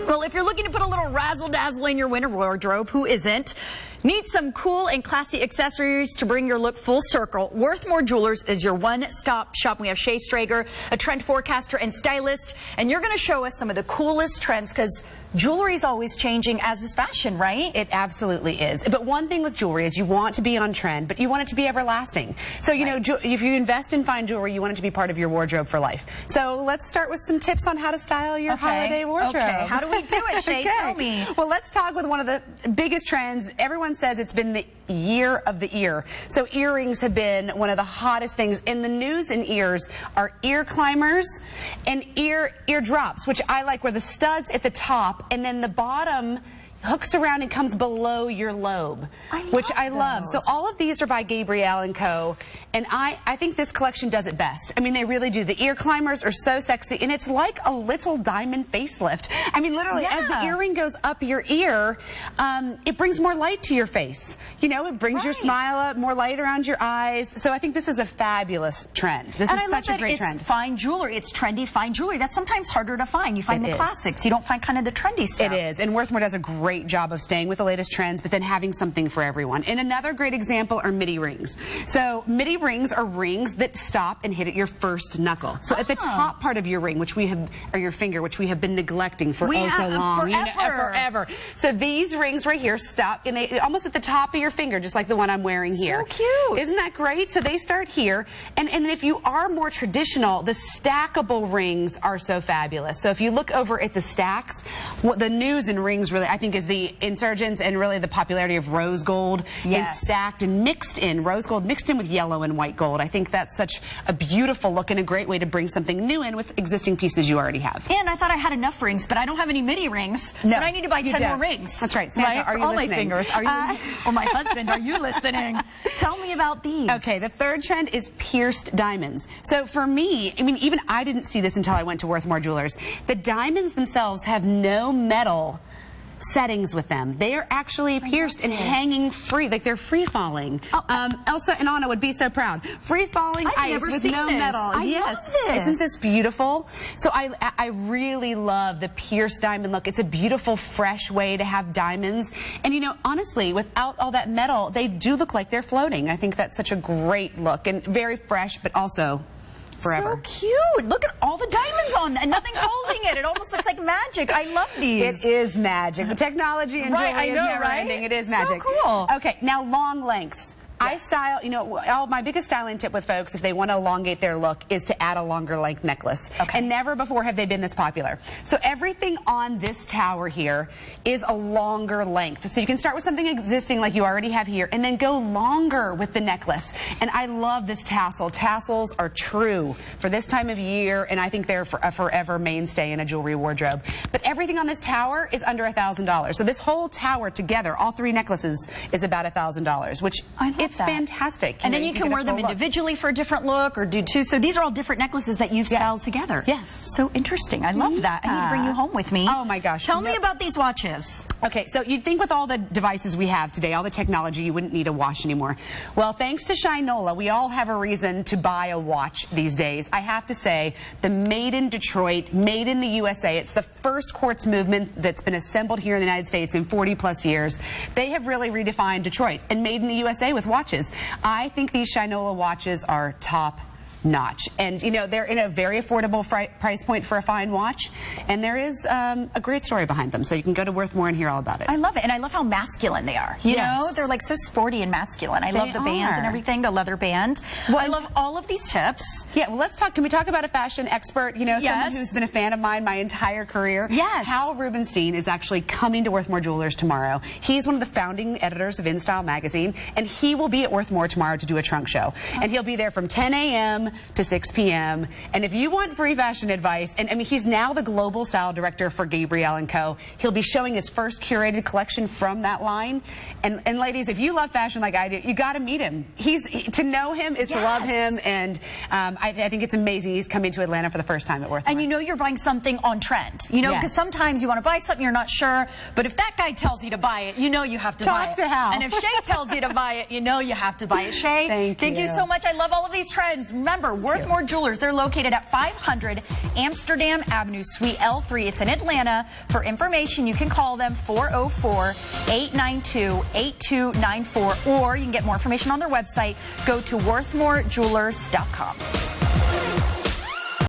Well, if you're looking to put a little razzle-dazzle in your winter wardrobe, who isn't? Need some cool and classy accessories to bring your look full circle? Worthmore Jewelers is your one-stop shop. We have Shaye, Strager, a trend forecaster and stylist, and you're going to show us some of the coolest trends because jewelry is always changing, as is fashion, right? It absolutely is. But one thing with jewelry is you want to be on trend, but you want it to be everlasting. So, you know, if you invest in fine jewelry, you want it to be part of your wardrobe for life. So let's start with some tips on how to style your holiday wardrobe. Okay, how do we do it, Shaye? Tell me. Well, let's talk with one of the biggest trends. Everyone says it's been the year of the ear. So earrings have been one of the hottest things in the news. And ears are ear climbers and ear drops, which I like, where the studs at the top and then the bottom hooks around and comes below your lobe, which I love. So all of these are by Gabrielle & Co. And I think this collection does it best. I mean, they really do. The ear climbers are so sexy, and it's like a little diamond facelift. I mean, literally, as the earring goes up your ear, it brings more light to your face. You know, it brings your smile up, more light around your eyes. So I think this is a fabulous trend. This is such a great trend. It's fine jewelry. It's trendy, fine jewelry. That's sometimes harder to find. You find the classics. You don't find kind of the trendy stuff. It is. And Worthmore does a great job of staying with the latest trends, but then having something for everyone. And another great example are midi rings. So midi rings are rings that stop and hit at your first knuckle. So at the top part of your ring, which we have, or your finger, which we have been neglecting for so long. Forever. So these rings right here stop, and they almost at the top of your finger, just like the one I'm wearing here. So cute. Isn't that great? So they start here. And then if you are more traditional, the stackable rings are so fabulous. So if you look over at the stacks, what the news in rings really, I think, is the insurgence and really the popularity of rose gold and stacked and mixed in. Rose gold mixed in with yellow and white gold. I think that's such a beautiful look and a great way to bring something new in with existing pieces you already have. And I thought I had enough rings, but I don't have any midi rings. No, so I need to buy 10 more rings. That's right. Sandra, are you all listening? My fingers. Are you? Or my husband, are you listening? Tell me about these. Okay, the third trend is pierced diamonds. So for me, I mean, even I didn't see this until I went to Worthmore Jewelers. The diamonds themselves have no metal settings with them. They are actually pierced and hanging free, like they're free falling. Elsa and Anna would be so proud. Free falling ice with no metal. I love this. Isn't this beautiful? So I really love the pierced diamond look. It's a beautiful, fresh way to have diamonds. And you know, honestly, without all that metal, they do look like they're floating. I think that's such a great look and very fresh, but also forever. So cute. Look at all the diamonds on that, and nothing's holding it. It almost looks like magic. I love these. It is magic. The technology and jewelry is never ending. It is magic. So cool. Okay, now long lengths. I style, you know, my biggest styling tip with folks, if they want to elongate their look, is to add a longer length necklace. And never before have they been this popular. So everything on this tower here is a longer length. So you can start with something existing like you already have here, and then go longer with the necklace. And I love this tassel. Tassels are true for this time of year, and I think they're a forever mainstay in a jewelry wardrobe. But everything on this tower is under $1,000. So this whole tower together, all three necklaces, is about $1,000, which it's fantastic. And then you can wear them individually for a different look or do two. So these are all different necklaces that you've styled together. Yes. So interesting. I love that. I need to bring you home with me. Oh my gosh. Tell me about these watches. Okay, so you'd think with all the devices we have today, all the technology, you wouldn't need a watch anymore. Well, thanks to Shaye, we all have a reason to buy a watch these days. I have to say, the Made in Detroit, Made in the USA, it's the first quartz movement that's been assembled here in the United States in 40+ years. They have really redefined Detroit and Made in the USA with watches. I think these Shaye watches are top notch. And, you know, they're in a very affordable price point for a fine watch. And there is a great story behind them. So you can go to Worthmore and hear all about it. I love it. And I love how masculine they are. You know, they're like so sporty and masculine. I love the bands and everything, the leather band. Well, I love all of these tips. Yeah, well, let's talk. Can we talk about a fashion expert? You know, someone who's been a fan of mine my entire career. Yes. Hal Rubenstein is actually coming to Worthmore Jewelers tomorrow. He's one of the founding editors of InStyle magazine, and he will be at Worthmore tomorrow to do a trunk show. And he'll be there from 10 a.m. to 6 p.m. And if you want free fashion advice, and I mean, he's now the global style director for Gabrielle & Co. He'll be showing his first curated collection from that line. And ladies, if you love fashion like I do, you got to meet him. To know him is to love him, and I think it's amazing. He's coming to Atlanta for the first time at Worthmore. And you know you're buying something on trend. You know, because sometimes you want to buy something you're not sure, but if that guy tells you to buy it, you know you have to buy it. Talk to Hal. And if Shaye tells you to buy it, you know you have to buy it. Shaye, thank you so much. I love all of these trends. Remember, remember, Worthmore Jewelers, they're located at 500 Amsterdam Avenue, Suite L3. It's in Atlanta. For information, you can call them 404-892-8294, or you can get more information on their website. Go to worthmorejewelers.com.